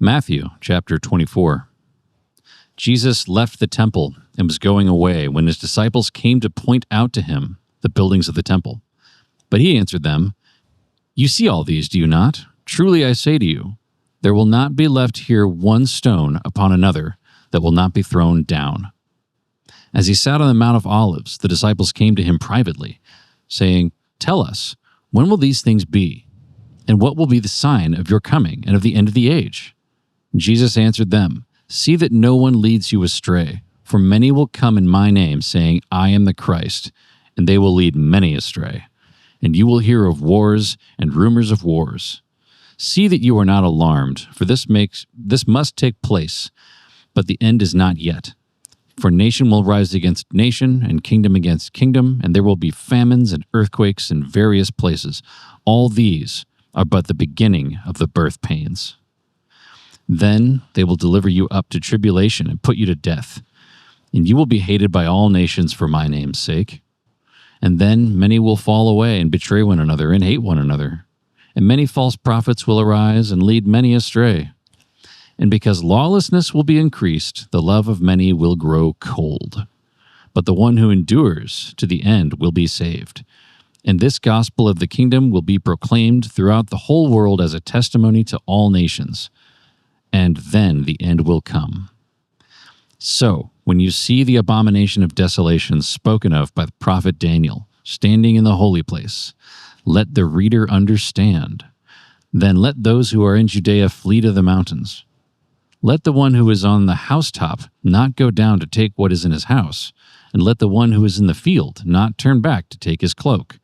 Matthew chapter 24. Jesus left the temple and was going away when his disciples came to point out to him the buildings of the temple. But he answered them, "You see all these, do you not? Truly I say to you, there will not be left here one stone upon another that will not be thrown down." As he sat on the Mount of Olives, the disciples came to him privately, saying, "Tell us, when will these things be? And what will be the sign of your coming and of the end of the age?" Jesus answered them, "See that no one leads you astray, for many will come in my name, saying, 'I am the Christ,' and they will lead many astray. And you will hear of wars and rumors of wars. See that you are not alarmed, for this must take place, but the end is not yet. For nation will rise against nation, and kingdom against kingdom, and there will be famines and earthquakes in various places. All these are but the beginning of the birth pains. Then they will deliver you up to tribulation and put you to death, and you will be hated by all nations for my name's sake. And then many will fall away and betray one another and hate one another. And many false prophets will arise and lead many astray. And because lawlessness will be increased, the love of many will grow cold. But the one who endures to the end will be saved. And this gospel of the kingdom will be proclaimed throughout the whole world as a testimony to all nations. And then the end will come. So, when you see the abomination of desolation spoken of by the prophet Daniel standing in the holy place, let the reader understand. Then let those who are in Judea flee to the mountains. Let the one who is on the housetop not go down to take what is in his house, and let the one who is in the field not turn back to take his cloak.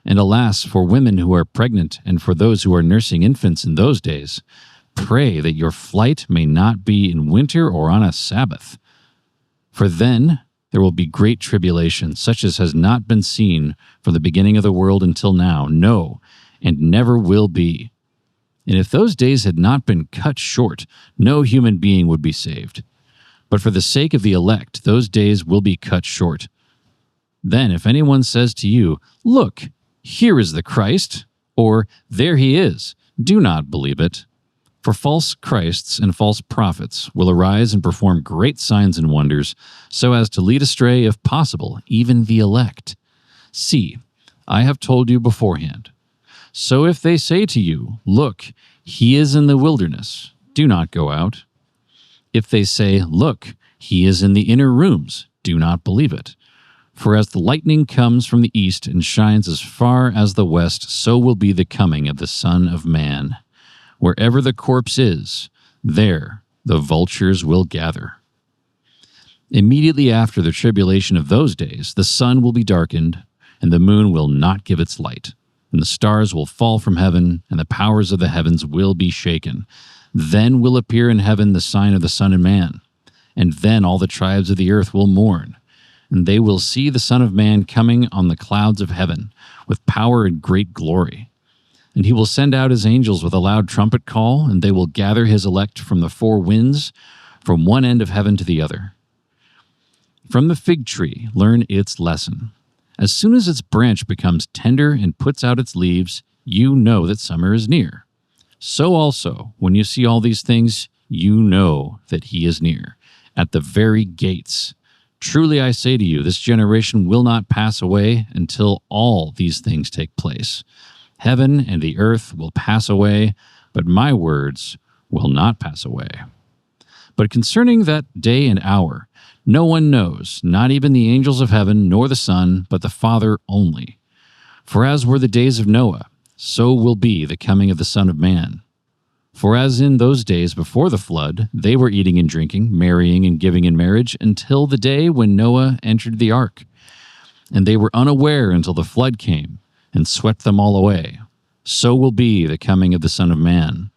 And alas, for women who are pregnant and for those who are nursing infants in those days, pray that your flight may not be in winter or on a Sabbath. For then there will be great tribulation, such as has not been seen from the beginning of the world until now, no, and never will be. And if those days had not been cut short, no human being would be saved. But for the sake of the elect, those days will be cut short. Then if anyone says to you, 'Look, here is the Christ,' or 'There he is,' do not believe it. For false Christs and false prophets will arise and perform great signs and wonders, so as to lead astray, if possible, even the elect. See, I have told you beforehand. So if they say to you, 'Look, he is in the wilderness,' do not go out. If they say, 'Look, he is in the inner rooms,' do not believe it. For as the lightning comes from the east and shines as far as the west, so will be the coming of the Son of Man. Wherever the corpse is, there the vultures will gather. Immediately after the tribulation of those days, the sun will be darkened, and the moon will not give its light, and the stars will fall from heaven, and the powers of the heavens will be shaken. Then will appear in heaven the sign of the Son of Man, and then all the tribes of the earth will mourn, and they will see the Son of Man coming on the clouds of heaven with power and great glory. And he will send out his angels with a loud trumpet call, and they will gather his elect from the four winds, from one end of heaven to the other. From the fig tree, learn its lesson. As soon as its branch becomes tender and puts out its leaves, you know that summer is near. So also, when you see all these things, you know that he is near, at the very gates. Truly I say to you, this generation will not pass away until all these things take place. Heaven and the earth will pass away, but my words will not pass away. But concerning that day and hour, no one knows, not even the angels of heaven, nor the Son, but the Father only. For as were the days of Noah, so will be the coming of the Son of Man. For as in those days before the flood, they were eating and drinking, marrying and giving in marriage, until the day when Noah entered the ark. And they were unaware until the flood came and swept them all away. So will be the coming of the Son of Man.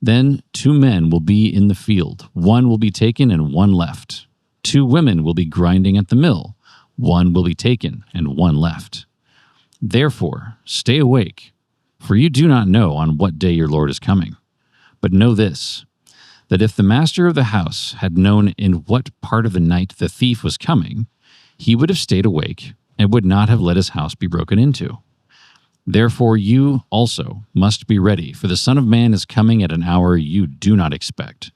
Then 2 men will be in the field, one will be taken and one left. 2 women will be grinding at the mill, one will be taken and one left. Therefore, stay awake, for you do not know on what day your Lord is coming. But know this, that if the master of the house had known in what part of the night the thief was coming, he would have stayed awake and would not have let his house be broken into. Therefore you also must be ready, for the Son of Man is coming at an hour you do not expect.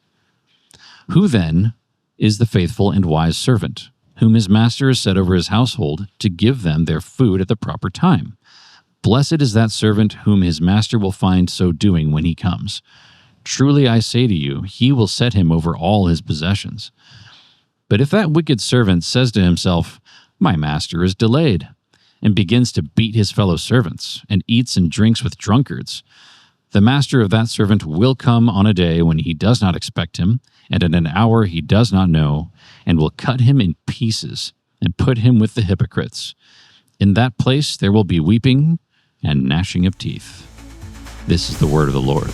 Who then is the faithful and wise servant, whom his master has set over his household to give them their food at the proper time? Blessed is that servant whom his master will find so doing when he comes. Truly I say to you, he will set him over all his possessions. But if that wicked servant says to himself, My master is delayed, and begins to beat his fellow servants, and eats and drinks with drunkards, the master of that servant will come on a day when he does not expect him, and at an hour he does not know, and will cut him in pieces, and put him with the hypocrites. In that place there will be weeping and gnashing of teeth. This is the word of the Lord.